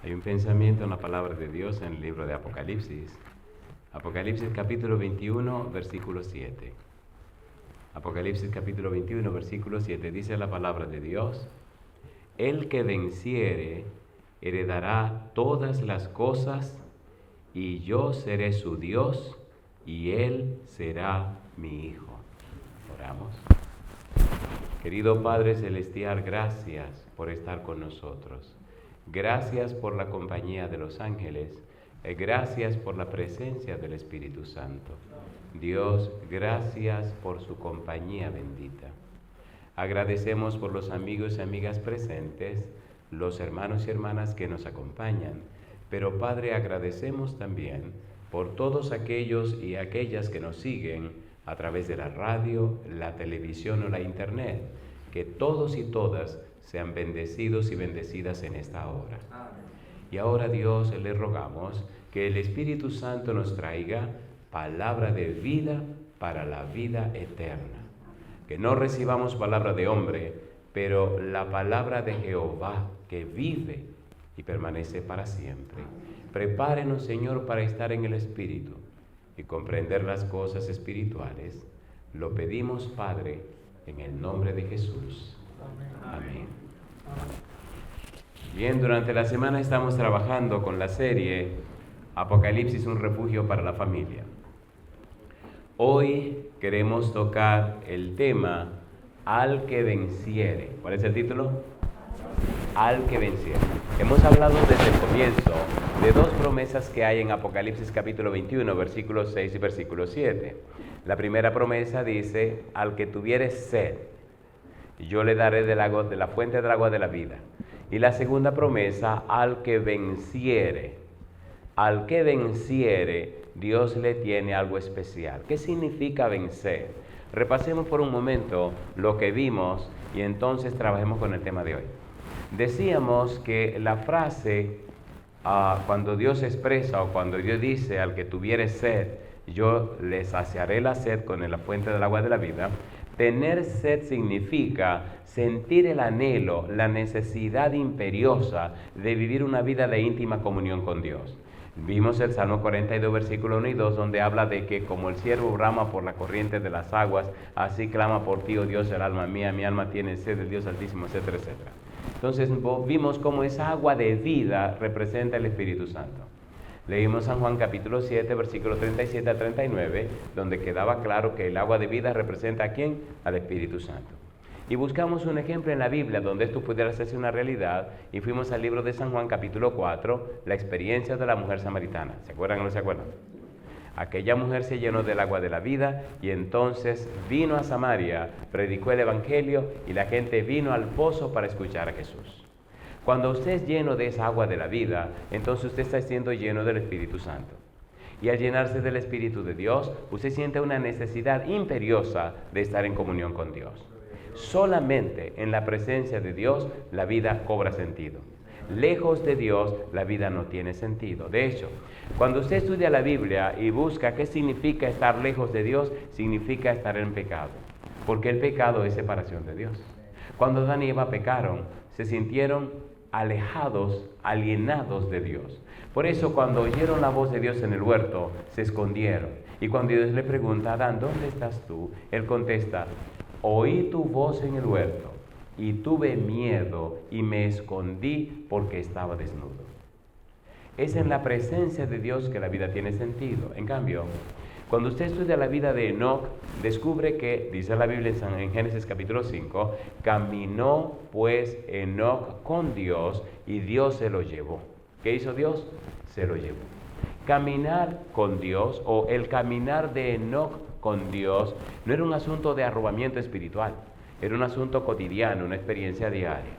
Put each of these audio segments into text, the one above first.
Hay un pensamiento en la palabra de Dios en el libro de Apocalipsis. Apocalipsis capítulo 21, versículo 7. Apocalipsis capítulo 21, versículo 7. Dice la palabra de Dios: El que venciere heredará todas las cosas, y yo seré su Dios, y él será mi hijo. Oramos. Querido Padre Celestial, gracias por estar con nosotros. Gracias por la compañía de los ángeles. Gracias por la presencia del Espíritu Santo. Dios, gracias por su compañía bendita. Agradecemos por los amigos y amigas presentes, los hermanos y hermanas que nos acompañan, pero Padre, agradecemos también por todos aquellos y aquellas que nos siguen a través de la radio, la televisión o la internet, que todos y todas sean bendecidos y bendecidas en esta hora. Y ahora, Dios, le rogamos que el Espíritu Santo nos traiga palabra de vida para la vida eterna. Que no recibamos palabra de hombre, pero la palabra de Jehová que vive y permanece para siempre. Prepárenos, Señor, para estar en el Espíritu y comprender las cosas espirituales. Lo pedimos, Padre, en el nombre de Jesús. Amén. Bien, durante la semana estamos trabajando con la serie Apocalipsis, un refugio para la familia. Hoy queremos tocar el tema Al que venciere. ¿Cuál es el título? Al que venciere. Hemos hablado desde el comienzo de dos promesas que hay en Apocalipsis capítulo 21, versículos 6 y versículo 7. La primera promesa dice: al que tuviere sed, yo le daré de la fuente del agua de la vida. Y la segunda promesa: al que venciere. Al que venciere, Dios le tiene algo especial. ¿Qué significa vencer? Repasemos por un momento lo que vimos y entonces trabajemos con el tema de hoy. Decíamos que la frase, cuando Dios expresa o cuando Dios dice: al que tuviere sed, yo le saciaré la sed con la fuente del agua de la vida. Tener sed significa sentir el anhelo, la necesidad imperiosa de vivir una vida de íntima comunión con Dios. Vimos el Salmo 42, versículo 1 y 2, donde habla de que como el ciervo brama por la corriente de las aguas, así clama por ti, oh Dios, el alma mía, mi alma tiene sed del Dios Altísimo, etcétera, etcétera. Entonces vimos cómo esa agua de vida representa el Espíritu Santo. Leímos San Juan capítulo 7, versículos 37 al 39, donde quedaba claro que el agua de vida representa ¿a quién? Al Espíritu Santo. Y buscamos un ejemplo en la Biblia donde esto pudiera hacerse una realidad, y fuimos al libro de San Juan capítulo 4, la experiencia de la mujer samaritana. ¿Se acuerdan o no se acuerdan? Aquella mujer se llenó del agua de la vida y entonces vino a Samaria, predicó el Evangelio y la gente vino al pozo para escuchar a Jesús. Cuando usted es lleno de esa agua de la vida, entonces usted está siendo lleno del Espíritu Santo. Y al llenarse del Espíritu de Dios, usted siente una necesidad imperiosa de estar en comunión con Dios. Solamente en la presencia de Dios la vida cobra sentido. Lejos de Dios la vida no tiene sentido. De hecho, cuando usted estudia la Biblia y busca qué significa estar lejos de Dios, significa estar en pecado. Porque el pecado es separación de Dios. Cuando Adán y Eva pecaron, se sintieron alejados, alienados de Dios. Por eso cuando oyeron la voz de Dios en el huerto, se escondieron. Y cuando Dios le pregunta: Adán, ¿dónde estás tú? Él contesta: oí tu voz en el huerto y tuve miedo y me escondí porque estaba desnudo. Es en la presencia de Dios que la vida tiene sentido. En cambio, cuando usted estudia la vida de Enoc, descubre que, dice la Biblia en Génesis capítulo 5, caminó pues Enoc con Dios y Dios se lo llevó. ¿Qué hizo Dios? Se lo llevó. Caminar con Dios, o el caminar de Enoc con Dios, no era un asunto de arrobamiento espiritual, era un asunto cotidiano, una experiencia diaria.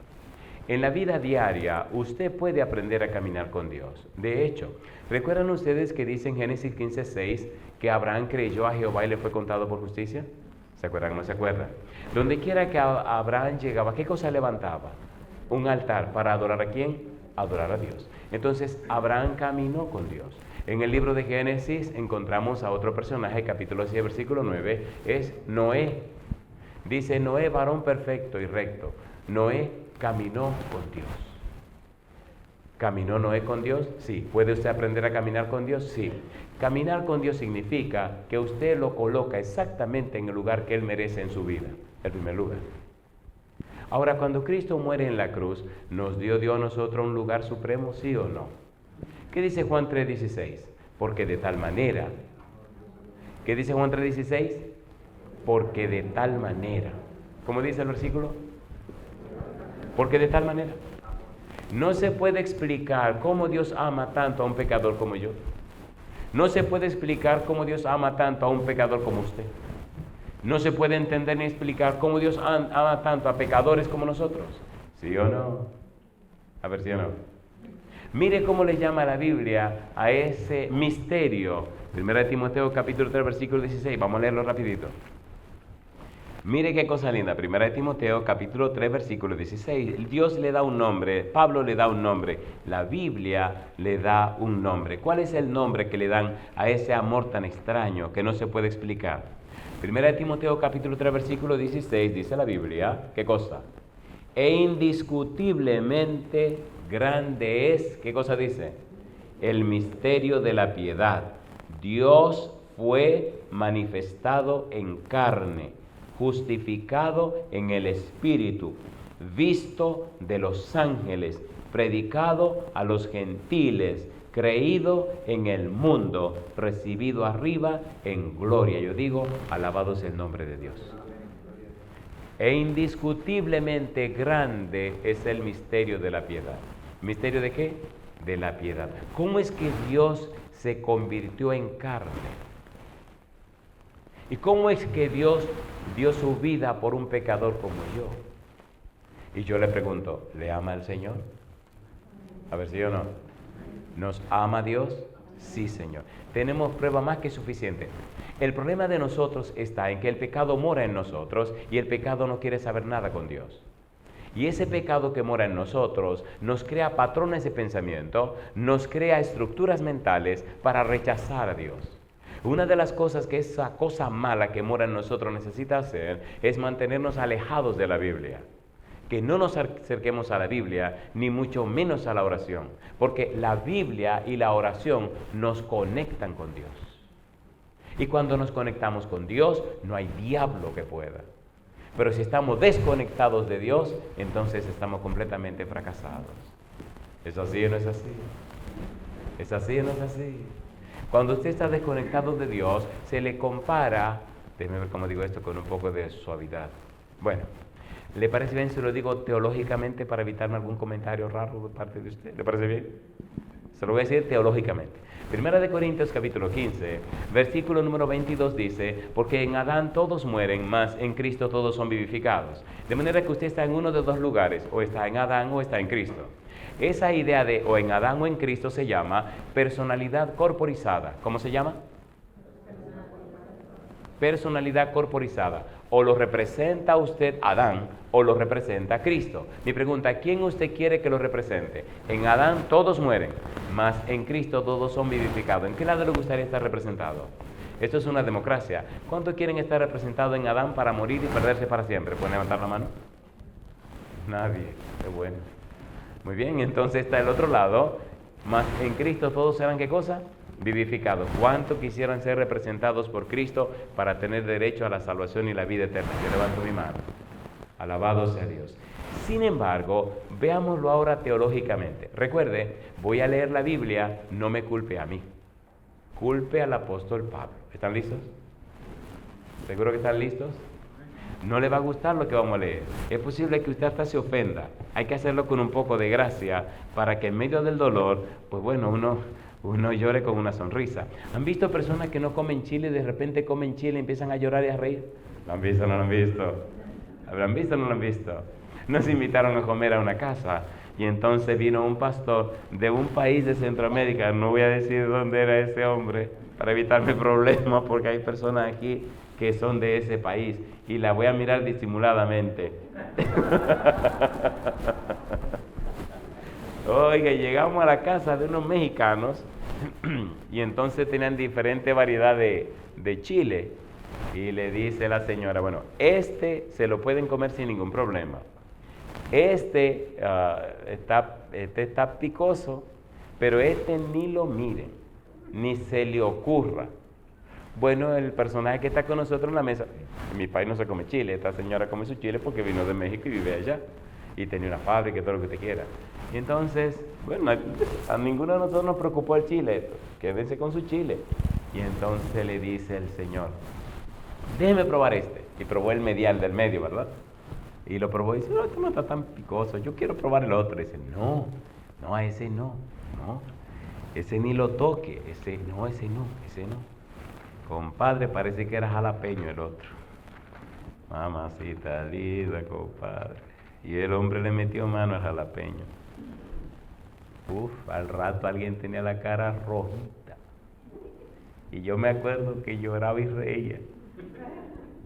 En la vida diaria, usted puede aprender a caminar con Dios. De hecho, ¿recuerdan ustedes que dice en Génesis 15:6 que Abraham creyó a Jehová y le fue contado por justicia? ¿Se acuerdan o no se acuerdan? Donde quiera que Abraham llegaba, ¿qué cosa levantaba? Un altar. ¿Para adorar a quién? Adorar a Dios. Entonces, Abraham caminó con Dios. En el libro de Génesis encontramos a otro personaje, capítulo 6, versículo 9, es Noé. Dice: Noé, varón perfecto y recto. Noé caminó con Dios. ¿Caminó Noé con Dios? Sí. ¿Puede usted aprender a caminar con Dios? Sí. Caminar con Dios significa que usted lo coloca exactamente en el lugar que Él merece en su vida, el primer lugar. Ahora, cuando Cristo muere en la cruz, ¿nos dio Dios a nosotros un lugar supremo, sí o no? ¿Qué dice Juan 3:16? Porque de tal manera. ¿Qué dice Juan 3:16? Porque de tal manera. ¿Cómo dice el versículo? Porque de tal manera. No se puede explicar cómo Dios ama tanto a un pecador como yo. No se puede explicar cómo Dios ama tanto a un pecador como usted. No se puede entender ni explicar cómo Dios ama tanto a pecadores como nosotros. ¿Sí o no? A ver, ¿sí o no? Mire cómo le llama la Biblia a ese misterio. 1 Timoteo capítulo 3, versículo 16. Vamos a leerlo rapidito. Mire qué cosa linda. 1 Timoteo capítulo 3, versículo 16. Dios le da un nombre, Pablo le da un nombre, la Biblia le da un nombre. ¿Cuál es el nombre que le dan a ese amor tan extraño que no se puede explicar? 1 Timoteo capítulo 3, versículo 16 dice la Biblia, ¿qué cosa? E indiscutiblemente grande es, ¿qué cosa dice? El misterio de la piedad. Dios fue manifestado en carne, justificado en el Espíritu, visto de los ángeles, predicado a los gentiles, creído en el mundo, recibido arriba en gloria. Yo digo, alabado sea el nombre de Dios. E indiscutiblemente grande es el misterio de la piedad. ¿Misterio de qué? De la piedad. ¿Cómo es que Dios se convirtió en carne? ¿Y cómo es que Dios dio su vida por un pecador como yo? Y yo le pregunto, ¿le ama el Señor? A ver si yo no. ¿Nos ama Dios? Sí, Señor. Tenemos prueba más que suficiente. El problema de nosotros está en que el pecado mora en nosotros y el pecado no quiere saber nada con Dios. Y ese pecado que mora en nosotros nos crea patrones de pensamiento, nos crea estructuras mentales para rechazar a Dios. Una de las cosas que esa cosa mala que mora en nosotros necesita hacer es mantenernos alejados de la Biblia. Que no nos acerquemos a la Biblia, ni mucho menos a la oración, porque la Biblia y la oración nos conectan con Dios. Y cuando nos conectamos con Dios, no hay diablo que pueda. Pero si estamos desconectados de Dios, entonces estamos completamente fracasados. ¿Es así o no es así? ¿Es así o no es así? Cuando usted está desconectado de Dios, se le compara, déjeme ver cómo digo esto con un poco de suavidad. Bueno, ¿le parece bien si lo digo teológicamente para evitarme algún comentario raro de parte de usted? ¿Le parece bien? Se lo voy a decir teológicamente. Primera de Corintios capítulo 15, versículo número 22 dice, porque en Adán todos mueren, mas en Cristo todos son vivificados. De manera que usted está en uno de dos lugares, o está en Adán o está en Cristo. Esa idea de o en Adán o en Cristo se llama personalidad corporizada. ¿Cómo se llama? Personalidad corporizada. O lo representa usted Adán o lo representa Cristo. Mi pregunta, ¿quién usted quiere que lo represente? En Adán todos mueren, mas en Cristo todos son vivificados. ¿En qué lado le gustaría estar representado? Esto es una democracia. ¿Cuántos quieren estar representados en Adán para morir y perderse para siempre? ¿Pueden levantar la mano? Nadie. Qué bueno. Muy bien, entonces está el otro lado. Mas en Cristo todos serán ¿qué cosa? Vivificados. ¿Cuántos quisieran ser representados por Cristo para tener derecho a la salvación y la vida eterna? Yo levanto mi mano. Alabado sea Dios. Sin embargo, veámoslo ahora teológicamente. Recuerde, voy a leer la Biblia, no me culpe a mí. Culpe al apóstol Pablo. ¿Están listos? ¿Seguro que están listos? No le va a gustar lo que vamos a leer. Es posible que usted hasta se ofenda. Hay que hacerlo con un poco de gracia para que en medio del dolor, pues bueno, uno llore con una sonrisa. ¿Han visto personas que no comen chile y de repente comen chile y empiezan a llorar y a reír? ¿Lo han visto o no lo han visto? ¿Habrán visto o no lo han visto? Nos invitaron a comer a una casa y entonces vino un pastor de un país de Centroamérica. No voy a decir dónde era ese hombre para evitarme problemas porque hay personas aquí que son de ese país y la voy a mirar disimuladamente. Oiga, llegamos a la casa de unos mexicanos y entonces tenían diferente variedad de chile y le dice la señora, bueno, este se lo pueden comer sin ningún problema este está picoso, pero este ni lo mire, ni se le ocurra. Bueno, el personaje que está con nosotros en la mesa, mi país no se come chile, esta señora come su chile porque vino de México y vive allá, y tenía una fábrica y todo lo que usted quiera. Y entonces, bueno, a ninguno de nosotros nos preocupó el chile, quédense con su chile. Y entonces le dice el Señor, déjeme probar este. Y probó el medial del medio, ¿verdad? Y lo probó y dice, no, esto no está tan picoso, yo quiero probar el otro. Y dice, no, a ese no, ese ni lo toque, ese no. Compadre, parece que era jalapeño el otro. Mamacita linda, compadre. Y el hombre le metió mano al jalapeño. Al rato alguien tenía la cara rojita. Y yo me acuerdo que lloraba y reía.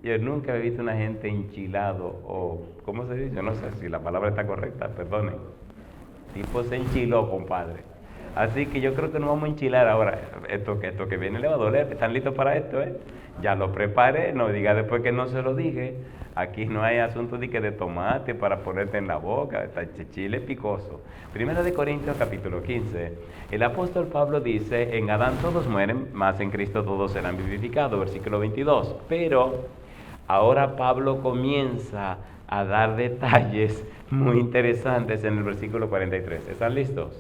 Yo nunca he visto una gente enchilado, o, ¿cómo se dice? Yo no sé si la palabra está correcta, perdonen. Tipo se enchiló, compadre. Así que yo creo que nos vamos a enchilar ahora. Esto que viene le va a doler. ¿Están listos para esto, Ya lo preparé, no diga después que no se lo dije. Aquí no hay asunto de tomate para ponerte en la boca, está chile picoso. Primera de Corintios capítulo 15. El apóstol Pablo dice, en Adán todos mueren, mas en Cristo todos serán vivificados, versículo 22. Pero ahora Pablo comienza a dar detalles muy interesantes en el versículo 43. ¿Están listos?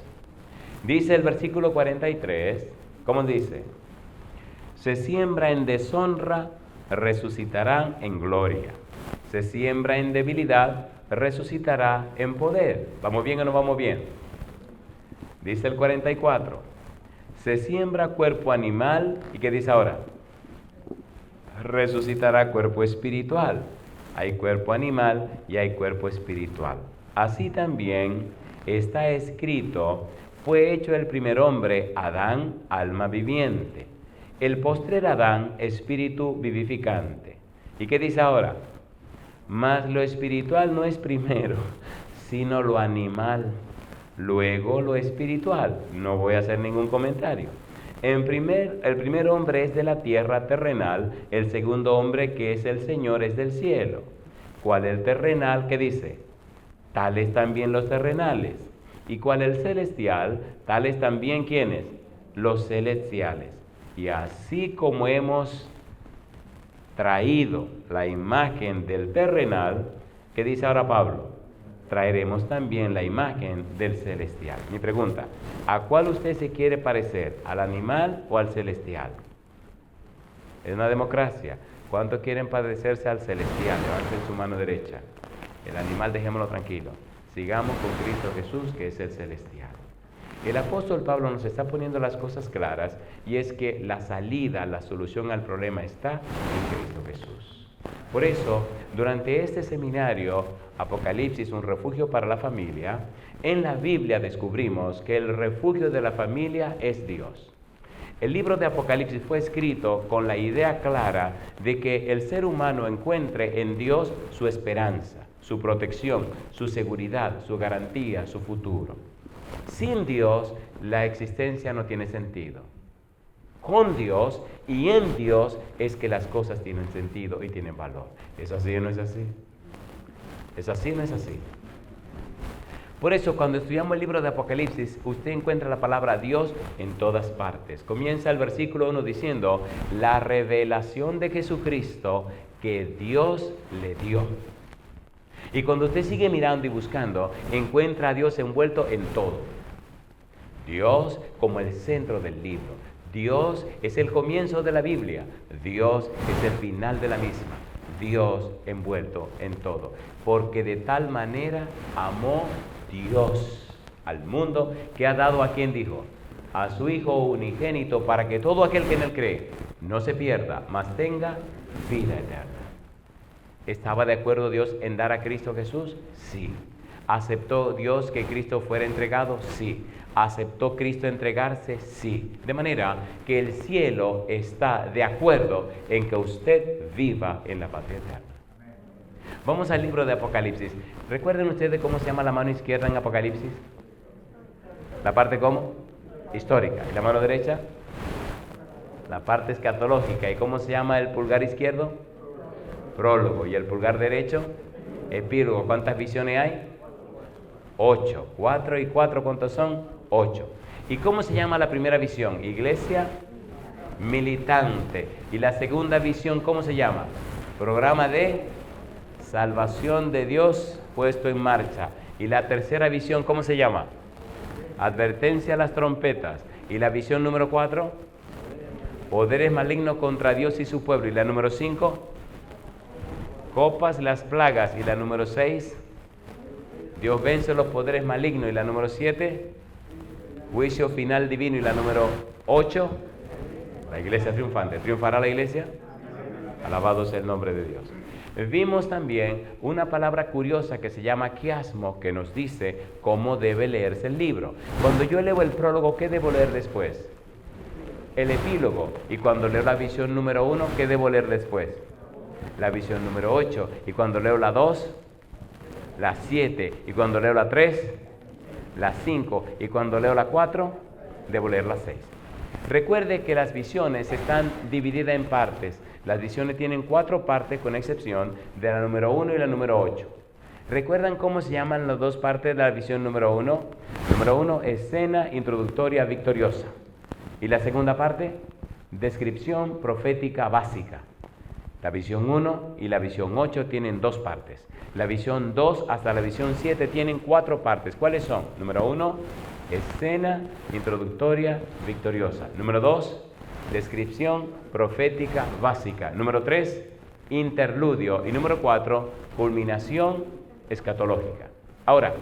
Dice el versículo 43, ¿cómo dice? Se siembra en deshonra, resucitará en gloria. Se siembra en debilidad, resucitará en poder. ¿Vamos bien o no vamos bien? Dice el 44. Se siembra cuerpo animal, ¿y qué dice ahora? Resucitará cuerpo espiritual. Hay cuerpo animal y hay cuerpo espiritual. Así también está escrito, fue hecho el primer hombre, Adán, alma viviente. El postrer Adán, espíritu vivificante. ¿Y qué dice ahora? Mas lo espiritual no es primero, sino lo animal. Luego lo espiritual. No voy a hacer ningún comentario. El primer hombre es de la tierra terrenal, el segundo hombre que es el Señor es del cielo. ¿Cuál es el terrenal? ¿Qué dice? Tales también los terrenales. ¿Y cuál es el celestial? Tales también, ¿quiénes? Los celestiales. Y así como hemos traído la imagen del terrenal, ¿qué dice ahora Pablo? Traeremos también la imagen del celestial. Mi pregunta, ¿a cuál usted se quiere parecer? ¿Al animal o al celestial? Es una democracia. ¿Cuántos quieren parecerse al celestial? Levanten su mano derecha. El animal dejémoslo tranquilo. Sigamos con Cristo Jesús, que es el celestial. El apóstol Pablo nos está poniendo las cosas claras, y es que la salida, la solución al problema está en Cristo Jesús. Por eso, durante este seminario, Apocalipsis, un refugio para la familia, en la Biblia descubrimos que el refugio de la familia es Dios. El libro de Apocalipsis fue escrito con la idea clara de que el ser humano encuentre en Dios su esperanza, su protección, su seguridad, su garantía, su futuro. Sin Dios, la existencia no tiene sentido. Con Dios y en Dios es que las cosas tienen sentido y tienen valor. ¿Es así o no es así? ¿Es así o no es así? Por eso, cuando estudiamos el libro de Apocalipsis, usted encuentra la palabra Dios en todas partes. Comienza el versículo 1 diciendo, la revelación de Jesucristo que Dios le dio. Y cuando usted sigue mirando y buscando, encuentra a Dios envuelto en todo. Dios como el centro del libro. Dios es el comienzo de la Biblia. Dios es el final de la misma. Dios envuelto en todo. Porque de tal manera amó Dios al mundo, que ha dado a quien dijo, a su Hijo unigénito, para que todo aquel que en él cree no se pierda, mas tenga vida eterna. ¿Estaba de acuerdo Dios en dar a Cristo Jesús? Sí. ¿Aceptó Dios que Cristo fuera entregado? Sí. ¿Aceptó Cristo entregarse? Sí. De manera que el cielo está de acuerdo en que usted viva en la patria eterna. Vamos al libro de Apocalipsis. ¿Recuerden ustedes cómo se llama la mano izquierda en Apocalipsis? ¿La parte cómo? Histórica. ¿Y la mano derecha? La parte escatológica. ¿Y cómo se llama el pulgar izquierdo? Prólogo. ¿Y el pulgar derecho? Epílogo. ¿Cuántas visiones hay? 8. 4 y 4, ¿cuántos son? 8. ¿Y cómo se llama la primera visión? Iglesia militante. ¿Y la segunda visión cómo se llama? Programa de salvación de Dios puesto en marcha. ¿Y la tercera visión cómo se llama? Advertencia a las trompetas. ¿Y la visión número 4? Poderes malignos contra Dios y su pueblo. ¿Y la número 5? Copas, las plagas. ¿Y la número 6? Dios vence los poderes malignos. ¿Y la número 7? Juicio final divino. ¿Y la número 8? La iglesia triunfante. ¿Triunfará la iglesia? Alabado sea el nombre de Dios. Vimos también una palabra curiosa que se llama quiasmo, que nos dice cómo debe leerse el libro. Cuando yo leo el prólogo, ¿qué debo leer después? El epílogo. Y cuando leo la visión número 1, ¿qué debo leer después? La visión número 8. Y cuando leo la 2, la 7. Y cuando leo la 3, la 5. Y cuando leo la 4, debo leer la 6. Recuerde que las visiones están divididas en partes. Las visiones tienen 4 partes, con excepción de la número 1 y la número 8. ¿Recuerdan cómo se llaman las 2 partes de la visión número 1? Número 1, escena introductoria victoriosa. Y la segunda parte, descripción profética básica. La visión 1 y la visión 8 tienen 2 partes. La visión 2 hasta la visión 7 tienen 4 partes. ¿Cuáles son? Número 1, escena introductoria victoriosa. Número 2, descripción profética básica. Número 3, interludio. Y número 4, culminación escatológica. Ahora,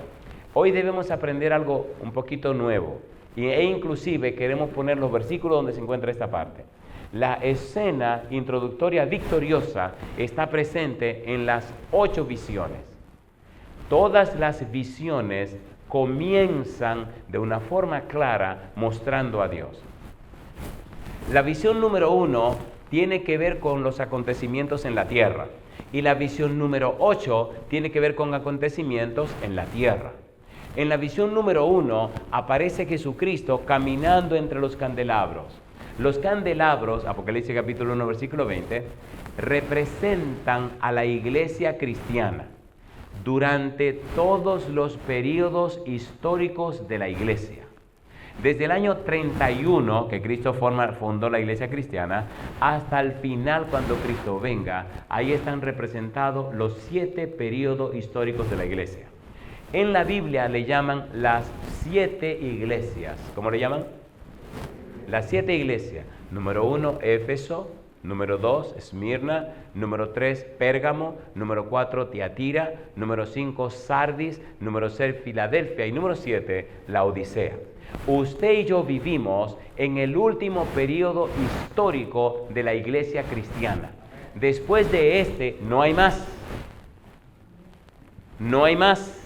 hoy debemos aprender algo un poquito nuevo. E inclusive queremos poner los versículos donde se encuentra esta parte. La escena introductoria victoriosa está presente en las 8 visiones. Todas las visiones comienzan de una forma clara mostrando a Dios. La visión número 1 tiene que ver con los acontecimientos en la tierra. Y la visión número 8 tiene que ver con acontecimientos en la tierra. En la visión número 1 aparece Jesucristo caminando entre los candelabros. Los candelabros, Apocalipsis capítulo 1, versículo 20, representan a la iglesia cristiana durante todos los periodos históricos de la iglesia. Desde el año 31, que Cristo fundó la iglesia cristiana, hasta el final cuando Cristo venga, ahí están representados los 7 periodos históricos de la iglesia. En la Biblia le llaman las 7 iglesias. ¿Cómo le llaman? Las 7 iglesias. Número 1, Éfeso. Número 2, Esmirna. Número 3, Pérgamo. Número 4, Tiatira. Número 5, Sardis. Número 6, Filadelfia. Y número 7, Laodicea. Usted y yo vivimos en el último periodo histórico de la iglesia cristiana. Después de este, no hay más. No hay más.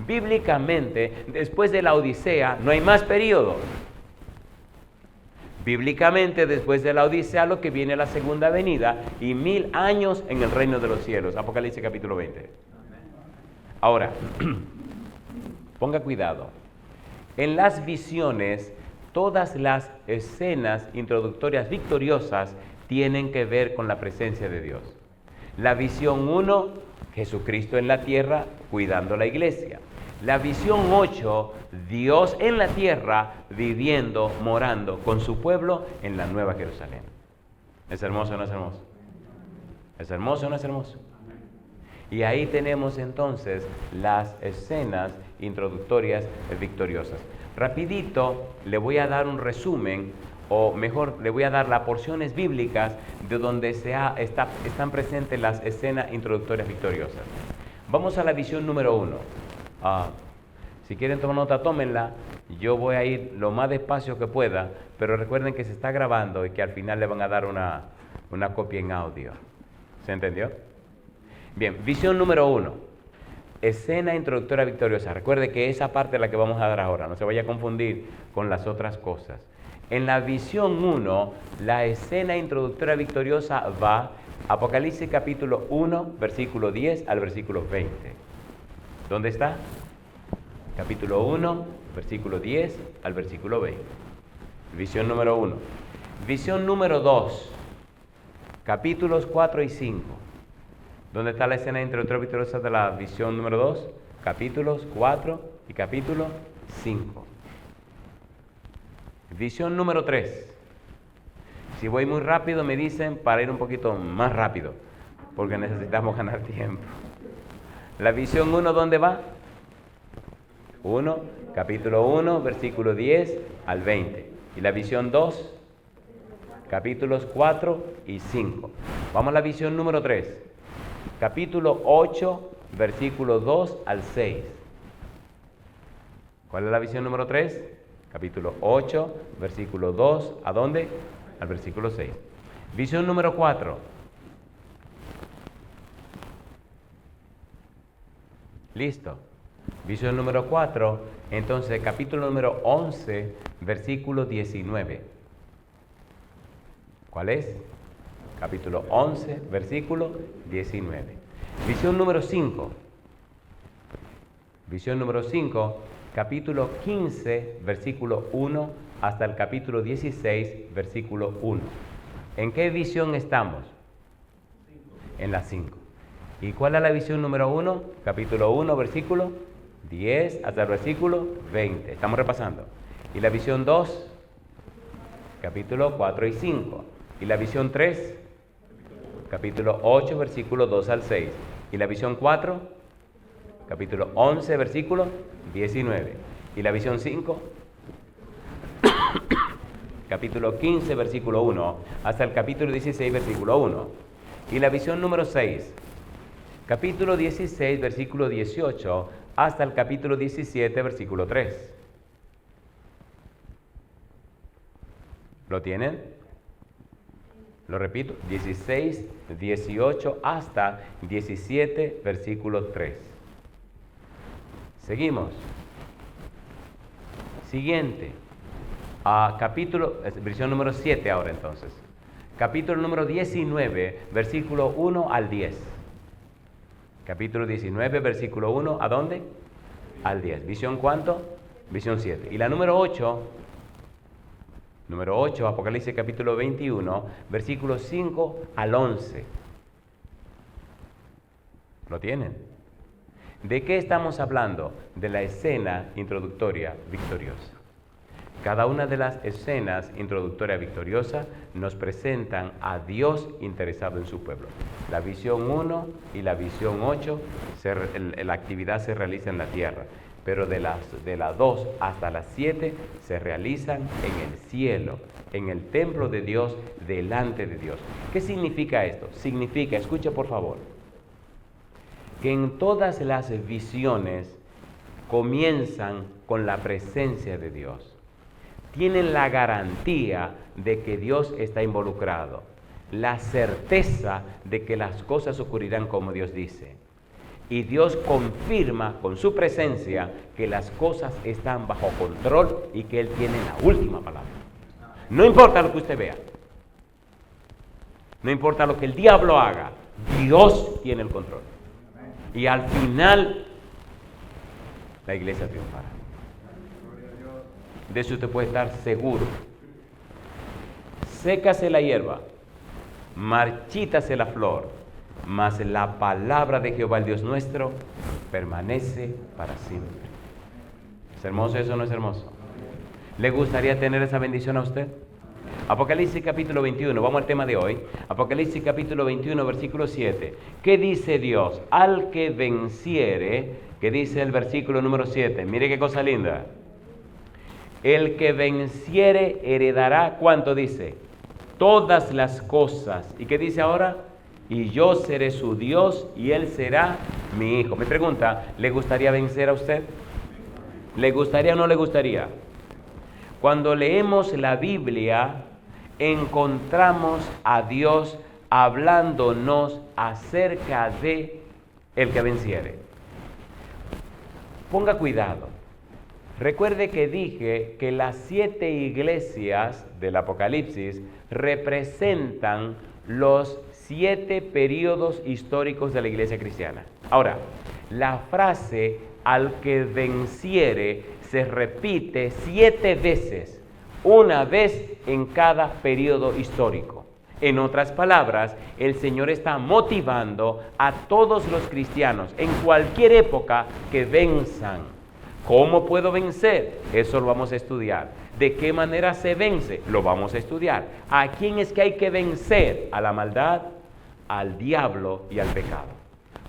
Bíblicamente, después de la Odisea, no hay más periodos. Bíblicamente, después de la Odisea, lo que viene es la segunda venida y 1000 años en el reino de los cielos. Apocalipsis capítulo 20. Ahora, ponga cuidado. En las visiones, todas las escenas introductorias victoriosas tienen que ver con la presencia de Dios. La visión 1, Jesucristo en la tierra cuidando la iglesia. La visión 8, Dios en la tierra viviendo, morando con su pueblo en la Nueva Jerusalén. ¿Es hermoso o no es hermoso? ¿Es hermoso o no es hermoso? Y ahí tenemos entonces las escenas introductorias victoriosas. Rapidito le voy a dar un resumen, o mejor, le voy a dar las porciones bíblicas de donde están presentes las escenas introductorias victoriosas. Vamos a la visión número 1. Si quieren tomar nota, tómenla. Yo voy a ir lo más despacio que pueda, pero recuerden que se está grabando y que al final le van a dar una copia en audio. ¿Se entendió? Bien, visión número 1. Escena introductoria victoriosa. Recuerde que esa parte es la que vamos a dar ahora. No se vaya a confundir con las otras cosas. En la visión 1, la escena introductoria victoriosa va Apocalipsis capítulo 1, versículo 10 al versículo 20. ¿Dónde está? Capítulo 1, versículo 10 al versículo 20. Visión número 1. Visión número 2, capítulos 4 y 5. ¿Dónde está la escena introductoria victoriosa de la visión número 2? capítulos 4 y capítulo 5. Visión número 3. Si voy muy rápido me dicen para ir un poquito más rápido, porque necesitamos ganar tiempo. La visión 1, ¿dónde va? 1, capítulo 1, versículo 10 al 20. Y la visión 2, capítulos 4 y 5. Vamos a la visión número 3, capítulo 8, versículo 2 al 6. ¿Cuál es la visión número 3? Capítulo 8, versículo 2, ¿a dónde? Al versículo 6. Visión número 4. Listo. Visión número 4, entonces capítulo número 11, versículo 19. ¿Cuál es? Capítulo 11, versículo 19. Visión número 5. Visión número 5, capítulo 15, versículo 1 hasta el capítulo 16, versículo 1. ¿En qué visión estamos? En la 5. ¿Y cuál es la visión número 1? Capítulo 1, versículo 10 hasta el versículo 20. Estamos repasando. ¿Y la visión 2? Capítulo 4 y 5. ¿Y la visión 3? Capítulo 8, versículo 2 al 6. ¿Y la visión 4? Capítulo 11, versículo 19. ¿Y la visión 5? Capítulo 15, versículo 1 hasta el capítulo 16, versículo 1. ¿Y la visión número 6? Capítulo 16, versículo 18 hasta el capítulo 17, versículo 3. ¿Lo tienen? Lo repito, 16, 18 hasta 17, versículo 3. Seguimos. Siguiente. Versión número 7 ahora entonces. Capítulo número 19, versículo 1 al 10. Capítulo 19, versículo 1, ¿a dónde? Al 10. ¿Visión cuánto? Visión 7. Y la número 8, Apocalipsis capítulo 21, versículos 5 al 11. ¿Lo tienen? ¿De qué estamos hablando? De la escena introductoria victoriosa. Cada una de las escenas introductorias victoriosas nos presentan a Dios interesado en su pueblo. La visión 1 y la visión 8, la actividad se realiza en la tierra, pero de las 2 hasta las 7 se realizan en el cielo, en el templo de Dios, delante de Dios. ¿Qué significa esto? Significa, escucha por favor, que en todas las visiones comienzan con la presencia de Dios. Tienen la garantía de que Dios está involucrado, la certeza de que las cosas ocurrirán como Dios dice. Y Dios confirma con su presencia que las cosas están bajo control y que Él tiene la última palabra. No importa lo que usted vea, no importa lo que el diablo haga, Dios tiene el control. Y al final, la iglesia triunfará. De eso usted puede estar seguro. Sécase la hierba, marchítase la flor, mas la palabra de Jehová el Dios nuestro permanece para siempre. ¿Es hermoso eso o no es hermoso? ¿Le gustaría tener esa bendición a usted? Apocalipsis capítulo 21, vamos al tema de hoy. Apocalipsis capítulo 21, versículo 7. ¿Qué dice Dios? Al que venciere, que dice el versículo número 7. Mire qué cosa linda. El que venciere heredará, ¿cuánto dice? Todas las cosas. ¿Y qué dice ahora? Y yo seré su Dios y él será mi hijo. Me pregunta, ¿le gustaría vencer a usted? ¿Le gustaría o no le gustaría? Cuando leemos la Biblia, encontramos a Dios hablándonos acerca de el que venciere. Ponga cuidado. Recuerde que dije que las 7 iglesias del Apocalipsis representan los 7 periodos históricos de la iglesia cristiana. Ahora, la frase al que venciere se repite 7 veces, una vez en cada periodo histórico. En otras palabras, el Señor está motivando a todos los cristianos en cualquier época que venzan. ¿Cómo puedo vencer? Eso lo vamos a estudiar. ¿De qué manera se vence? Lo vamos a estudiar. ¿A quién es que hay que vencer? A la maldad, al diablo y al pecado.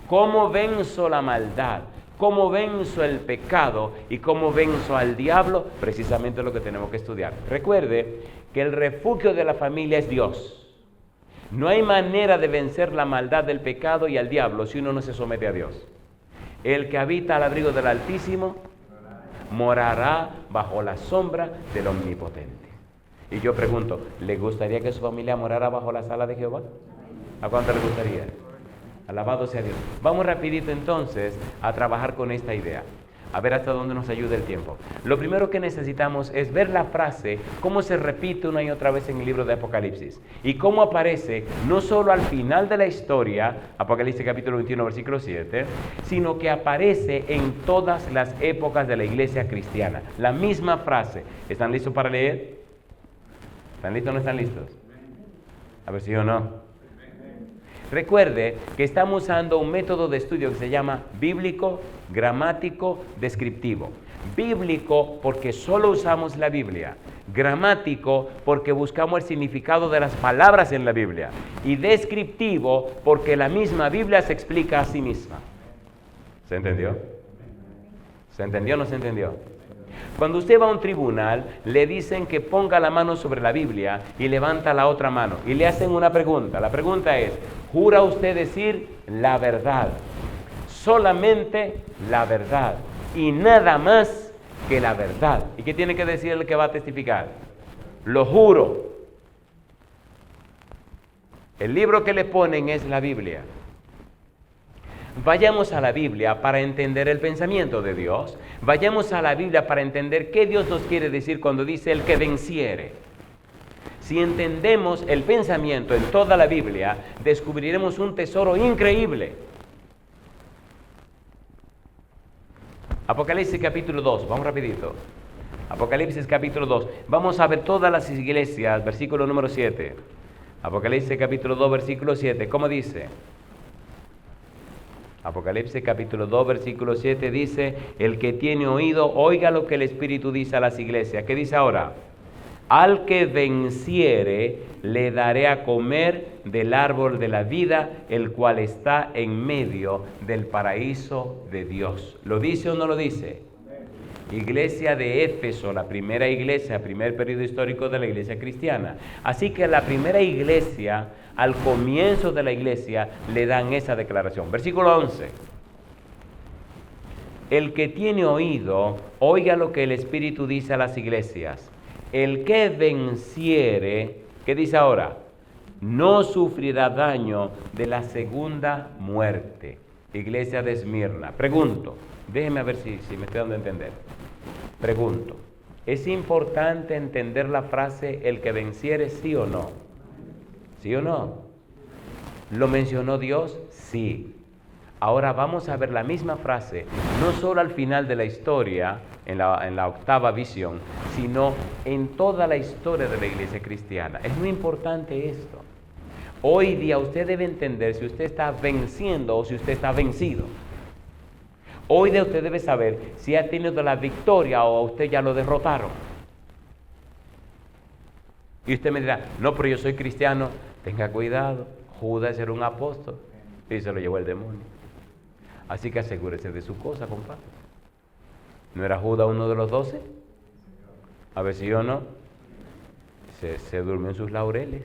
¿Cómo venzo la maldad? ¿Cómo venzo el pecado? ¿Y cómo venzo al diablo? Precisamente lo que tenemos que estudiar. Recuerde que el refugio de la familia es Dios. No hay manera de vencer la maldad del pecado y al diablo si uno no se somete a Dios. El que habita al abrigo del Altísimo morará bajo la sombra del Omnipotente. Y yo pregunto, ¿le gustaría que su familia morara bajo la sala de Jehová? ¿A cuánto le gustaría? Alabado sea Dios. Vamos rapidito entonces a trabajar con esta idea. A ver hasta dónde nos ayuda el tiempo. Lo primero que necesitamos es ver la frase, cómo se repite una y otra vez en el libro de Apocalipsis. Y cómo aparece no solo al final de la historia, Apocalipsis capítulo 21, versículo 7, sino que aparece en todas las épocas de la iglesia cristiana. La misma frase. ¿Están listos para leer? ¿Están listos o no están listos? A ver si o no. Recuerde que estamos usando un método de estudio que se llama bíblico, gramático, descriptivo. Bíblico porque solo usamos la Biblia. Gramático porque buscamos el significado de las palabras en la Biblia. Y descriptivo porque la misma Biblia se explica a sí misma. ¿Se entendió? ¿Se entendió o no se entendió? Cuando usted va a un tribunal, le dicen que ponga la mano sobre la Biblia y levanta la otra mano. Y le hacen una pregunta. La pregunta es, ¿jura usted decir la verdad? Solamente la verdad. Y nada más que la verdad. ¿Y qué tiene que decir el que va a testificar? Lo juro. El libro que le ponen es la Biblia. Vayamos a la Biblia para entender el pensamiento de Dios. Vayamos a la Biblia para entender qué Dios nos quiere decir cuando dice el que venciere. Si entendemos el pensamiento en toda la Biblia, descubriremos un tesoro increíble. Apocalipsis capítulo 2, vamos rapidito. Apocalipsis capítulo 2. Vamos a ver todas las iglesias, versículo número 7. Apocalipsis capítulo 2, versículo 7. ¿Cómo dice? Apocalipsis capítulo 2, versículo 7 dice, el que tiene oído, oiga lo que el Espíritu dice a las iglesias. ¿Qué dice ahora? Al que venciere, le daré a comer del árbol de la vida, el cual está en medio del paraíso de Dios. ¿Lo dice o no lo dice? Iglesia de Éfeso, la primera iglesia, primer periodo histórico de la iglesia cristiana. Así que la primera iglesia, al comienzo de la iglesia, le dan esa declaración. Versículo 11. El que tiene oído, oiga lo que el Espíritu dice a las iglesias. El que venciere, ¿qué dice ahora? No sufrirá daño de la segunda muerte. Iglesia de Esmirna. Pregunto, déjeme a ver si me estoy dando a entender. Pregunto, ¿es importante entender la frase el que venciere, sí o no? ¿Sí o no? ¿Lo mencionó Dios? Sí. Ahora vamos a ver la misma frase, no solo al final de la historia, en la octava visión, sino en toda la historia de la iglesia cristiana. Es muy importante esto. Hoy día usted debe entender si usted está venciendo o si usted está vencido. Hoy día usted debe saber si ha tenido la victoria o a usted ya lo derrotaron. Y usted me dirá, no, pero yo soy cristiano. Tenga cuidado, Judas era un apóstol y se lo llevó el demonio. Así que asegúrese de su cosa, compadre. ¿No era Judas uno de los 12? A ver si yo no. Se durmió en sus laureles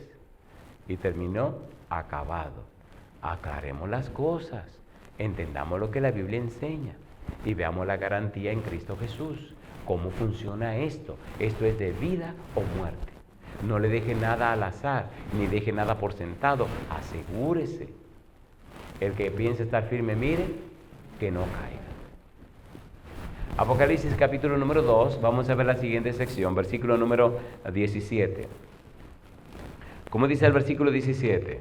y terminó acabado. Aclaremos las cosas, entendamos lo que la Biblia enseña y veamos la garantía en Cristo Jesús. ¿Cómo funciona esto? Esto es de vida o muerte. No le deje nada al azar, ni deje nada por sentado. Asegúrese. El que piense estar firme, mire que no caiga. Apocalipsis capítulo número 2, vamos a ver la siguiente sección, versículo número 17. ¿Cómo dice el versículo 17?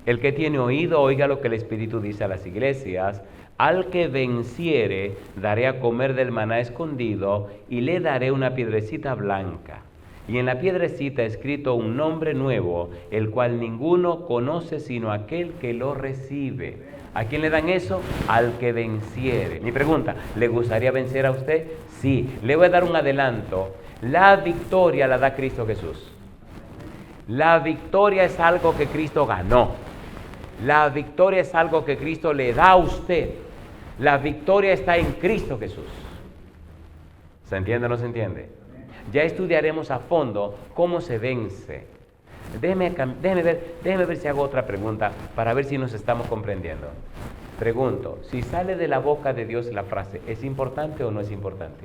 El que tiene oído, oiga lo que el Espíritu dice a las iglesias. Al que venciere, daré a comer del maná escondido y le daré una piedrecita blanca. Y en la piedrecita escrito un nombre nuevo, el cual ninguno conoce sino aquel que lo recibe. ¿A quién le dan eso? Al que venciere. Mi pregunta, ¿le gustaría vencer a usted? Sí. Le voy a dar un adelanto. La victoria la da Cristo Jesús. La victoria es algo que Cristo ganó. La victoria es algo que Cristo le da a usted. La victoria está en Cristo Jesús. ¿Se entiende o no se entiende? Ya estudiaremos a fondo cómo se vence. Déjeme ver si hago otra pregunta para ver si nos estamos comprendiendo. Pregunto, si sale de la boca de Dios la frase, ¿es importante o no es importante?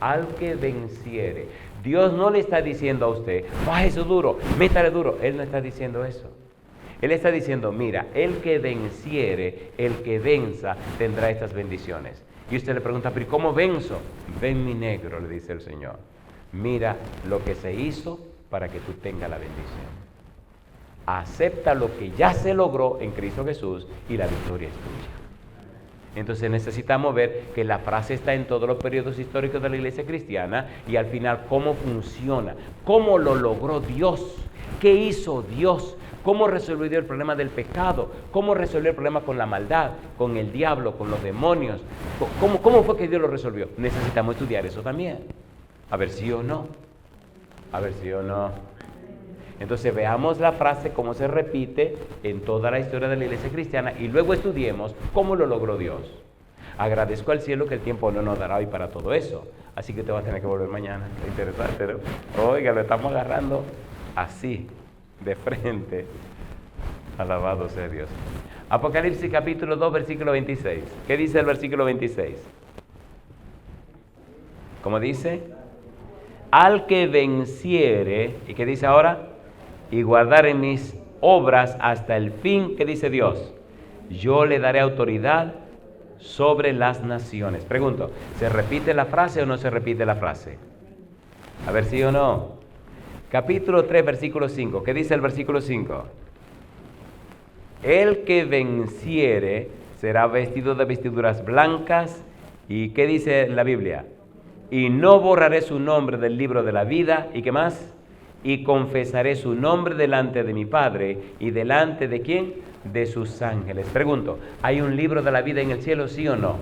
Al que venciere. Dios no le está diciendo a usted, baje eso duro, métale duro. Él no está diciendo eso. Él está diciendo, mira, el que venciere, el que venza, tendrá estas bendiciones. Y usted le pregunta, pero ¿cómo venzo? Ven mi negro, le dice el Señor. Mira lo que se hizo para que tú tengas la bendición. Acepta lo que ya se logró en Cristo Jesús y la victoria es tuya. Entonces necesitamos ver que la frase está en todos los periodos históricos de la iglesia cristiana y al final cómo funciona, cómo lo logró Dios, qué hizo Dios, cómo resolvió el problema del pecado, cómo resolvió el problema con la maldad, con el diablo, con los demonios, cómo fue que Dios lo resolvió. Necesitamos estudiar eso también, a ver sí o no, a ver sí o no. Entonces veamos la frase, cómo se repite en toda la historia de la iglesia cristiana y luego estudiemos cómo lo logró Dios. Agradezco al cielo que el tiempo no nos dará hoy para todo eso, así que te vas a tener que volver mañana. Es interesante, ¿no? Oiga, lo estamos agarrando así, de frente. Alabado sea Dios. Apocalipsis capítulo 2, versículo 26. ¿Qué dice el versículo 26? ¿Cómo dice? Al que venciere, ¿y qué dice ahora? Y guardare mis obras hasta el fin, ¿qué dice Dios? Yo le daré autoridad sobre las naciones. Pregunto, ¿se repite la frase o no se repite la frase? A ver sí o no. Capítulo 3, versículo 5. ¿Qué dice el versículo 5? El que venciere será vestido de vestiduras blancas. ¿Y qué dice la Biblia? Y no borraré su nombre del libro de la vida. ¿Y qué más? Y confesaré su nombre delante de mi Padre. ¿Y delante de quién? De sus ángeles. Pregunto, ¿hay un libro de la vida en el cielo, sí o no?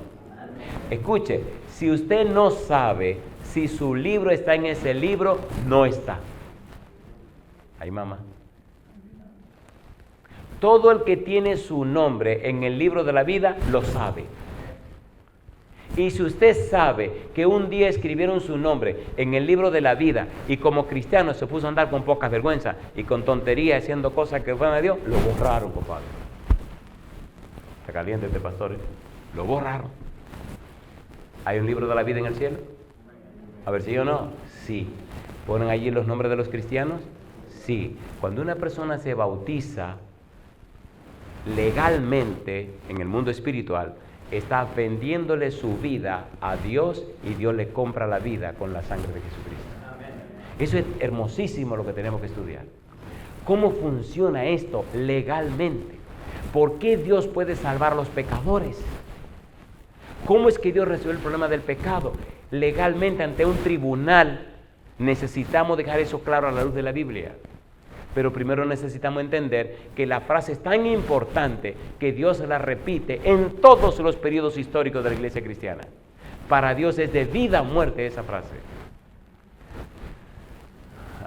Escuche, si usted no sabe si su libro está en ese libro, no está. Ay, mamá. Todo el que tiene su nombre en el libro de la vida, lo sabe. Y si usted sabe que un día escribieron su nombre en el libro de la vida y como cristiano se puso a andar con poca vergüenza y con tontería haciendo cosas que fueron de Dios, lo borraron, compadre. Está caliente este pastor, ¿eh? Lo borraron. ¿Hay un libro de la vida en el cielo? A ver si o no. Sí. ¿Ponen allí los nombres de los cristianos? Sí. Cuando una persona se bautiza legalmente en el mundo espiritual, está vendiéndole su vida a Dios y Dios le compra la vida con la sangre de Jesucristo. Eso es hermosísimo lo que tenemos que estudiar. ¿Cómo funciona esto legalmente? ¿Por qué Dios puede salvar a los pecadores? ¿Cómo es que Dios resuelve el problema del pecado? Legalmente ante un tribunal necesitamos dejar eso claro a la luz de la Biblia. Pero primero necesitamos entender que la frase es tan importante que Dios la repite en todos los periodos históricos de la iglesia cristiana. Para Dios es de vida o muerte esa frase.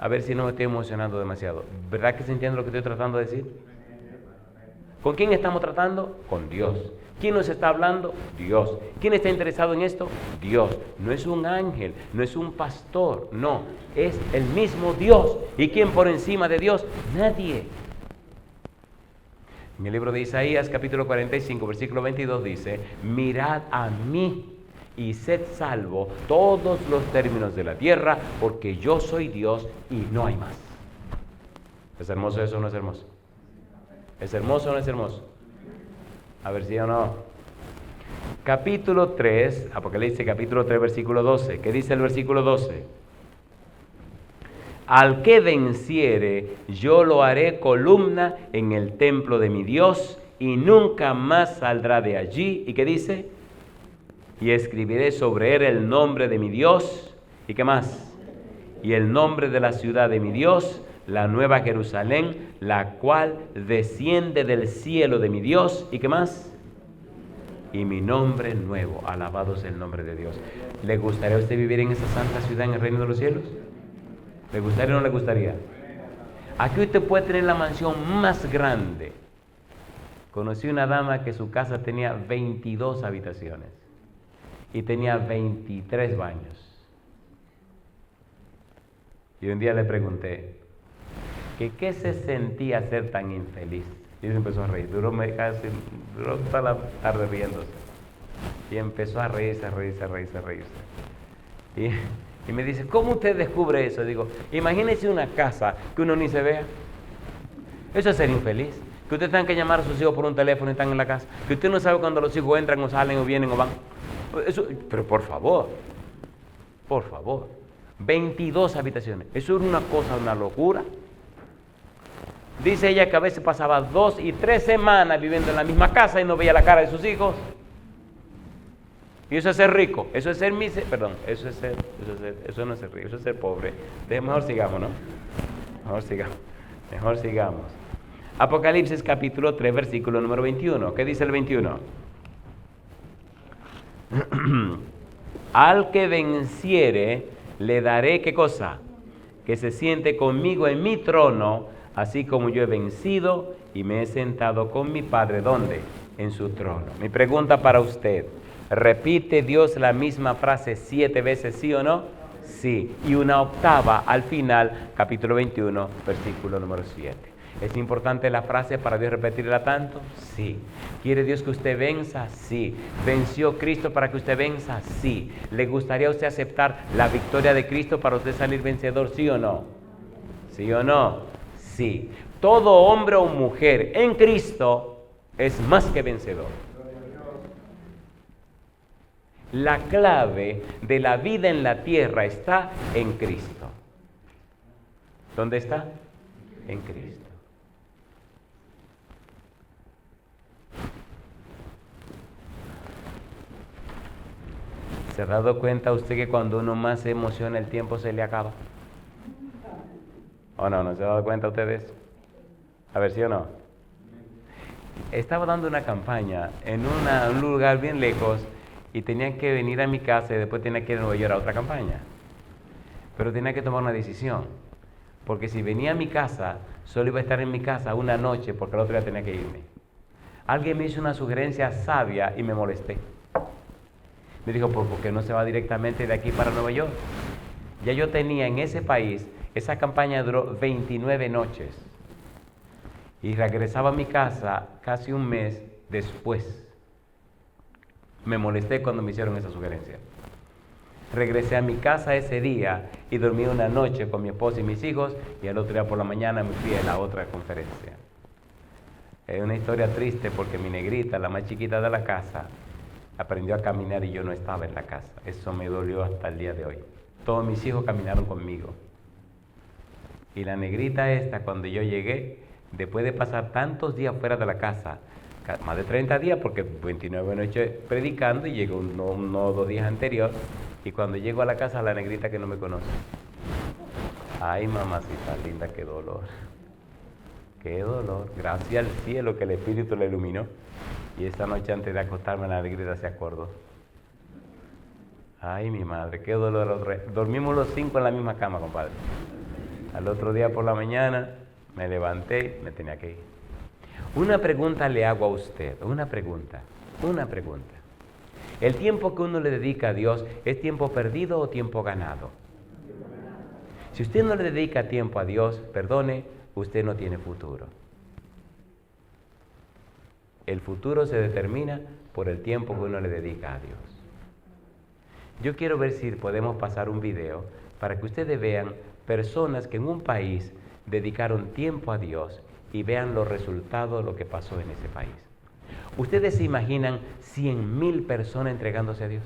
A ver si no me estoy emocionando demasiado. ¿Verdad que se entiende lo que estoy tratando de decir? ¿Con quién estamos tratando? Con Dios. ¿Quién nos está hablando? Dios. ¿Quién está interesado en esto? Dios. No es un ángel, no es un pastor, no. Es el mismo Dios. ¿Y quién por encima de Dios? Nadie. En el libro de Isaías, capítulo 45, versículo 22 dice, mirad a mí y sed salvo todos los términos de la tierra, porque yo soy Dios y no hay más. ¿Es hermoso eso o no es hermoso? ¿Es hermoso o no es hermoso? A ver si o no. Capítulo 3, Apocalipsis capítulo 3, versículo 12. ¿Qué dice el versículo 12? Al que venciere, yo lo haré columna en el templo de mi Dios y nunca más saldrá de allí. ¿Y qué dice? Y escribiré sobre él el nombre de mi Dios. ¿Y qué más? y el nombre de la ciudad de mi Dios, la nueva Jerusalén, la cual desciende del cielo de mi Dios. ¿Y qué más? Y mi nombre nuevo. Alabado sea el nombre de Dios. ¿Le gustaría a usted vivir en esa santa ciudad en el reino de los cielos? ¿Le gustaría o no le gustaría? Aquí usted puede tener la mansión más grande. Conocí una dama que su casa tenía 22 habitaciones y tenía 23 baños. Y un día le pregunté que qué se sentía ser tan infeliz. Y se empezó a reír. Duró toda la tarde riéndose. Y empezó a reírse. Y me dice, ¿cómo usted descubre eso? Digo, imagínese una casa que uno ni se vea. Eso es ser infeliz. Que usted tenga que llamar a sus hijos por un teléfono y están en la casa. Que usted no sabe cuándo los hijos entran o salen o vienen o van. Eso, pero por favor. 22 habitaciones. Eso era una cosa, una locura. Dice ella que a veces pasaba 2 y 3 semanas viviendo en la misma casa y no veía la cara de sus hijos. Y eso es ser rico, eso es ser no es ser rico, eso es ser pobre. Mejor sigamos, ¿no? Mejor sigamos. Apocalipsis capítulo 3, versículo número 21. ¿Qué dice el 21? Al que venciere, le daré, ¿qué cosa? Que se siente conmigo en mi trono, así como yo he vencido y me he sentado con mi Padre. ¿Dónde? En su trono. Mi pregunta para usted, ¿repite Dios la misma frase 7 veces, sí o no? Sí. Y una octava al final, capítulo 21, versículo número 7. ¿Es importante la frase para Dios repetirla tanto? Sí. ¿Quiere Dios que usted venza? Sí. ¿Venció Cristo para que usted venza? Sí. ¿Le gustaría a usted aceptar la victoria de Cristo para usted salir vencedor? ¿Sí o no? ¿Sí o no? Sí, todo hombre o mujer en Cristo es más que vencedor. La clave de la vida en la tierra está en Cristo. ¿Dónde está? En Cristo. ¿Se ha dado cuenta usted que cuando uno más se emociona el tiempo se le acaba? ¿O no? ¿No se ha dado cuenta usted de eso? A ver, ¿sí o no? Estaba dando una campaña en un lugar bien lejos y tenía que venir a mi casa y después tenía que ir a Nueva York a otra campaña. Pero tenía que tomar una decisión. Porque si venía a mi casa, solo iba a estar en mi casa una noche porque el otro día tenía que irme. Alguien me hizo una sugerencia sabia y me molesté. Me dijo, ¿por qué no se va directamente de aquí para Nueva York? Ya yo tenía en ese país. Esa campaña duró 29 noches y regresaba a mi casa casi un mes después. Me molesté cuando me hicieron esa sugerencia. Regresé a mi casa ese día y dormí una noche con mi esposa y mis hijos y al otro día por la mañana me fui a la otra conferencia. Es una historia triste porque mi negrita, la más chiquita de la casa, aprendió a caminar y yo no estaba en la casa. Eso me dolió hasta el día de hoy. Todos mis hijos caminaron conmigo. Y la negrita esta, cuando yo llegué, después de pasar tantos días fuera de la casa, más de 30 días, porque 29 noches predicando, y llegó uno o 2 días anterior, y cuando llego a la casa, la negrita que no me conoce. Ay, mamacita linda, qué dolor. Qué dolor. Gracias al cielo que el Espíritu la iluminó. Y esa noche antes de acostarme, la negrita se acordó. Ay, mi madre, qué dolor. Dormimos los 5 en la misma cama, compadre. Al otro día por la mañana me levanté, me tenía que ir. Una pregunta le hago a usted, una pregunta. ¿El tiempo que uno le dedica a Dios es tiempo perdido o tiempo ganado? Si usted no le dedica tiempo a Dios, perdone, usted no tiene futuro. El futuro se determina por el tiempo que uno le dedica a Dios. Yo quiero ver si podemos pasar un video para que ustedes vean personas que en un país dedicaron tiempo a Dios y vean los resultados de lo que pasó en ese país. ¿Ustedes se imaginan 100,000 personas entregándose a Dios?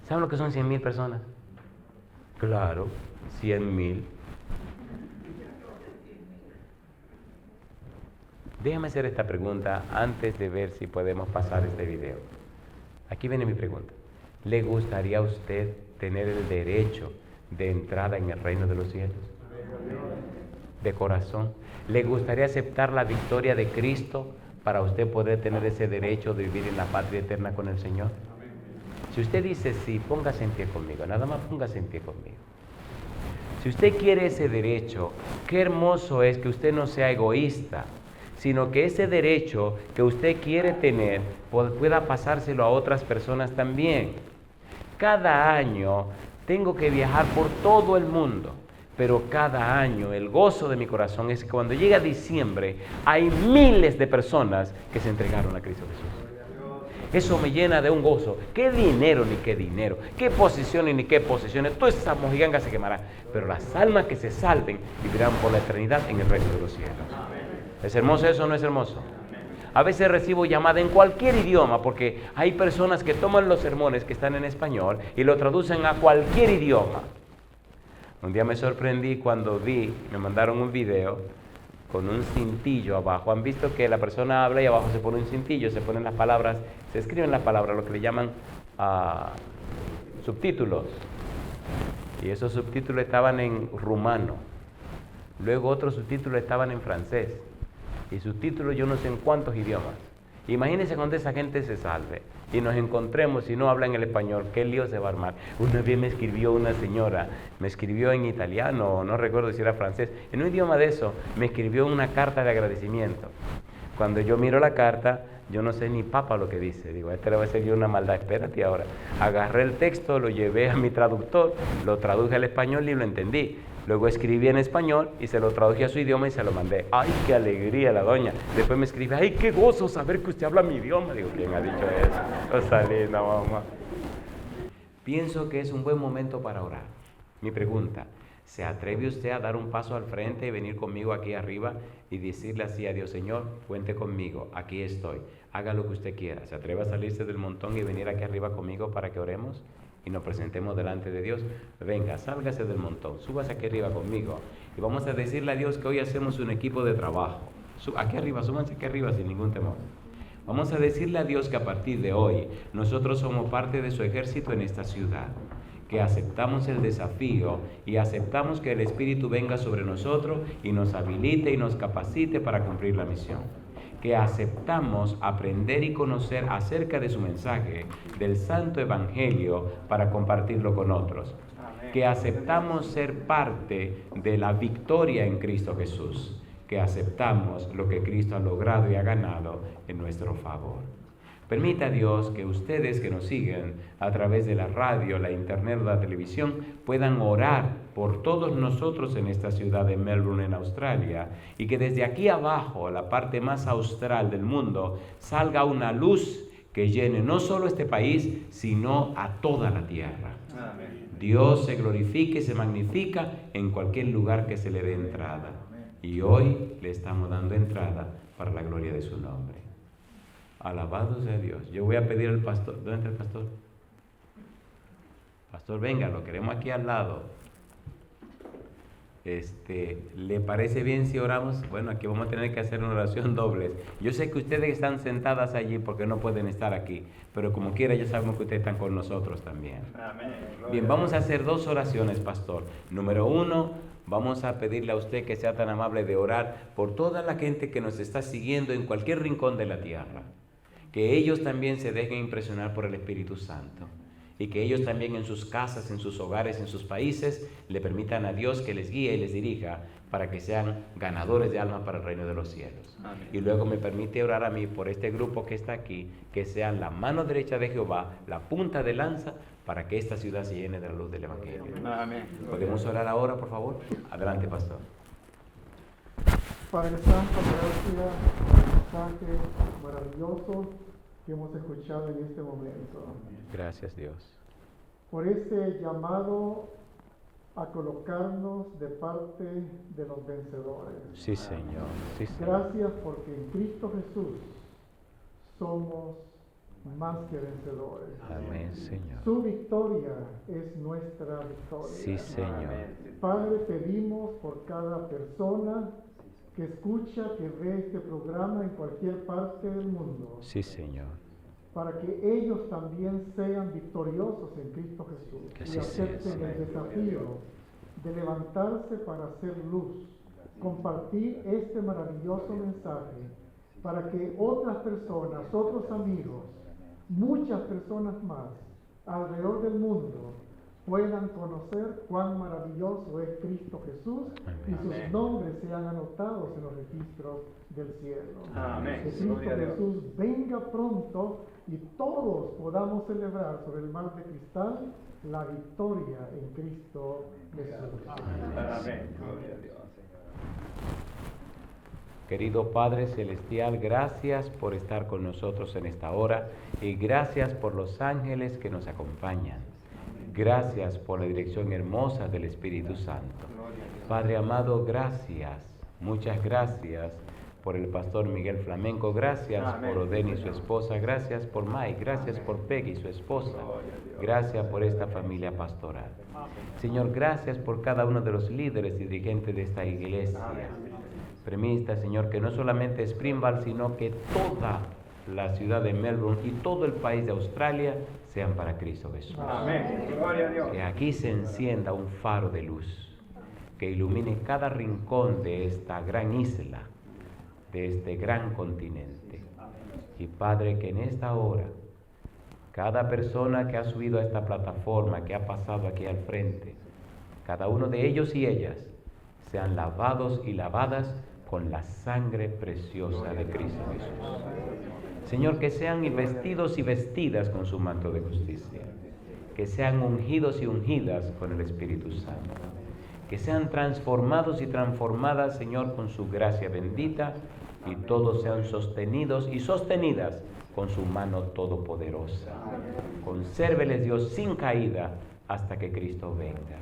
¿Saben lo que son 100,000 personas? Claro, 100,000. Déjame hacer esta pregunta antes de ver si podemos pasar este video. Aquí viene mi pregunta. ¿Le gustaría a usted tener el derecho de entrada en el reino de los cielos? De corazón. ¿Le gustaría aceptar la victoria de Cristo para usted poder tener ese derecho de vivir en la patria eterna con el Señor? Si usted dice sí, póngase en pie conmigo, nada más póngase en pie conmigo. Si usted quiere ese derecho, qué hermoso es que usted no sea egoísta, sino que ese derecho que usted quiere tener pueda pasárselo a otras personas también. Cada año tengo que viajar por todo el mundo, pero cada año el gozo de mi corazón es que cuando llega diciembre hay miles de personas que se entregaron a Cristo Jesús. Eso me llena de un gozo. ¿Qué dinero ni qué dinero? ¿Qué posiciones ni qué posiciones? Todas esas mojigangas se quemarán. Pero las almas que se salven vivirán por la eternidad en el reino de los cielos. ¿Es hermoso eso o no es hermoso? A veces recibo llamada en cualquier idioma porque hay personas que toman los sermones que están en español y lo traducen a cualquier idioma. Un día me sorprendí cuando me mandaron un video con un cintillo abajo. Han visto que la persona habla y abajo se pone un cintillo, se ponen las palabras, se escriben las palabras, lo que le llaman subtítulos. Y esos subtítulos estaban en rumano. Luego otros subtítulos estaban en francés. Y subtítulos yo no sé en cuántos idiomas. Imagínense cuando esa gente se salve y nos encontremos y no hablan el español, qué lío se va a armar. Una vez me escribió una señora, me escribió en italiano, no recuerdo si era francés, en un idioma de eso, me escribió una carta de agradecimiento. Cuando yo miro la carta, yo no sé ni papa lo que dice. Digo, este le va a ser yo una maldad, espérate ahora. Agarré el texto, lo llevé a mi traductor, lo traduje al español y lo entendí. Luego escribí en español y se lo traduje a su idioma y se lo mandé. ¡Ay, qué alegría la doña! Después me escribe, ¡ay, qué gozo saber que usted habla mi idioma! Digo, ¿quién ha dicho eso? Cosa linda, mamá. Pienso que es un buen momento para orar. Mi pregunta, ¿se atreve usted a dar un paso al frente y venir conmigo aquí arriba y decirle así a Dios, Señor, cuente conmigo, aquí estoy, haga lo que usted quiera? ¿Se atreve a salirse del montón y venir aquí arriba conmigo para que oremos y nos presentemos delante de Dios? Venga, sálgase del montón, súbase aquí arriba conmigo y vamos a decirle a Dios que hoy hacemos un equipo de trabajo. Aquí arriba, súbanse aquí arriba sin ningún temor. Vamos a decirle a Dios que a partir de hoy nosotros somos parte de su ejército en esta ciudad, que aceptamos el desafío y aceptamos que el Espíritu venga sobre nosotros y nos habilite y nos capacite para cumplir la misión. Que aceptamos aprender y conocer acerca de su mensaje, del Santo Evangelio, para compartirlo con otros. Que aceptamos ser parte de la victoria en Cristo Jesús. Que aceptamos lo que Cristo ha logrado y ha ganado en nuestro favor. Permita a Dios que ustedes que nos siguen a través de la radio, la internet o la televisión puedan orar por todos nosotros en esta ciudad de Melbourne, en Australia, y que desde aquí abajo, la parte más austral del mundo, salga una luz que llene no solo este país, sino a toda la tierra. Amén. Dios se glorifica y se magnifica en cualquier lugar que se le dé entrada. Y hoy le estamos dando entrada para la gloria de su nombre. Alabado sea Dios. Yo voy a pedir al pastor. ¿Dónde está el pastor? Pastor, venga, lo queremos aquí al lado. ¿Le parece bien si oramos? Bueno, aquí vamos a tener que hacer una oración doble. Yo sé que ustedes están sentadas allí porque no pueden estar aquí, pero como quiera ya sabemos que ustedes están con nosotros también. Amén. Bien, vamos a hacer dos oraciones, pastor. Número 1, vamos a pedirle a usted que sea tan amable de orar por toda la gente que nos está siguiendo en cualquier rincón de la tierra. Que ellos también se dejen impresionar por el Espíritu Santo y que ellos también en sus casas, en sus hogares, en sus países le permitan a Dios que les guíe y les dirija para que sean ganadores de almas para el reino de los cielos. Amén. Y luego me permite orar a mí por este grupo que está aquí, que sean la mano derecha de Jehová, la punta de lanza para que esta ciudad se llene de la luz del Evangelio. Amén. ¿Podemos orar ahora, por favor? Adelante, pastor. Padre Santo, gracias por el mensaje maravilloso que hemos escuchado en este momento. Gracias, Dios. Por ese llamado a colocarnos de parte de los vencedores. Sí, Señor. Sí, Señor. Gracias porque en Cristo Jesús somos más que vencedores. Amén, Señor. Su victoria es nuestra victoria. Sí, Señor. Padre, pedimos por cada persona que escucha, que ve este programa en cualquier parte del mundo. Sí, Señor. para que ellos también sean victoriosos en Cristo Jesús Que y así sea, acepten Señor. el desafío de levantarse para hacer luz, compartir este maravilloso mensaje, para que otras personas, otros amigos, muchas personas más alrededor del mundo puedan conocer cuán maravilloso es Cristo Jesús y sus nombres sean anotados en los registros del cielo. Amén. Que Cristo Jesús venga pronto y todos podamos celebrar sobre el mar de cristal la victoria en Cristo Jesús. Amén. Gloria a Dios. Querido Padre Celestial, gracias por estar con nosotros en esta hora y gracias por los ángeles que nos acompañan. Gracias por la dirección hermosa del Espíritu Santo. Padre amado, gracias, muchas gracias por el pastor Miguel Flamenco, gracias por Oden y su esposa, gracias por Mike, gracias por Peggy y su esposa, gracias por esta familia pastoral. Señor, gracias por cada uno de los líderes y dirigentes de esta iglesia. Permita, Señor, que no solamente Springvale, sino que toda la ciudad de Melbourne y todo el país de Australia sean para Cristo Jesús. Amén. Gloria a Dios. Que aquí se encienda un faro de luz que ilumine cada rincón de esta gran isla, de este gran continente. Y Padre, que en esta hora, cada persona que ha subido a esta plataforma, que ha pasado aquí al frente, cada uno de ellos y ellas, sean lavados y lavadas con la sangre preciosa de Cristo Jesús. Señor, que sean vestidos y vestidas con su manto de justicia, que sean ungidos y ungidas con el Espíritu Santo, que sean transformados y transformadas, Señor, con su gracia bendita, y todos sean sostenidos y sostenidas con su mano todopoderosa. Consérveles, Dios, sin caída hasta que Cristo venga.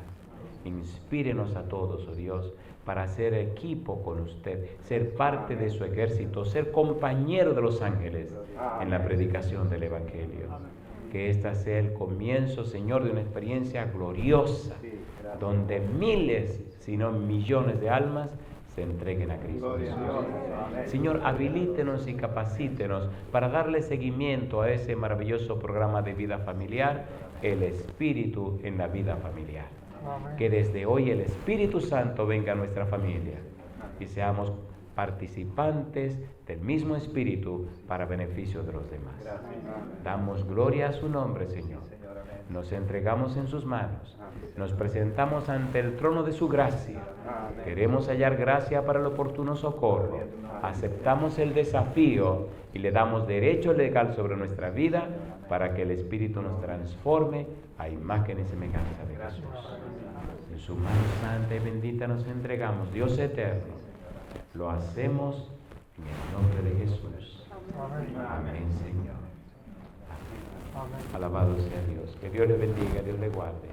Inspírenos a todos, oh Dios, para ser equipo con usted, ser parte de su ejército, ser compañero de los ángeles en la predicación del Evangelio. Que esta sea el comienzo, Señor, de una experiencia gloriosa, donde miles, si no millones de almas se entreguen a Cristo Jesús. Señor, habilítenos y capacítenos para darle seguimiento a ese maravilloso programa de vida familiar, el Espíritu en la vida familiar. Que desde hoy el Espíritu Santo venga a nuestra familia y seamos participantes del mismo Espíritu para beneficio de los demás. Damos gloria a su nombre, Señor. Nos entregamos en sus manos. Nos presentamos ante el trono de su gracia. Queremos hallar gracia para el oportuno socorro. Aceptamos el desafío y le damos derecho legal sobre nuestra vida para que el Espíritu nos transforme a imagen y semejanza de Jesús. En su mano santa y bendita nos entregamos, Dios eterno. Lo hacemos en el nombre de Jesús. Amén, Señor. Amén. Alabado sea Dios. Que Dios le bendiga, Dios le guarde.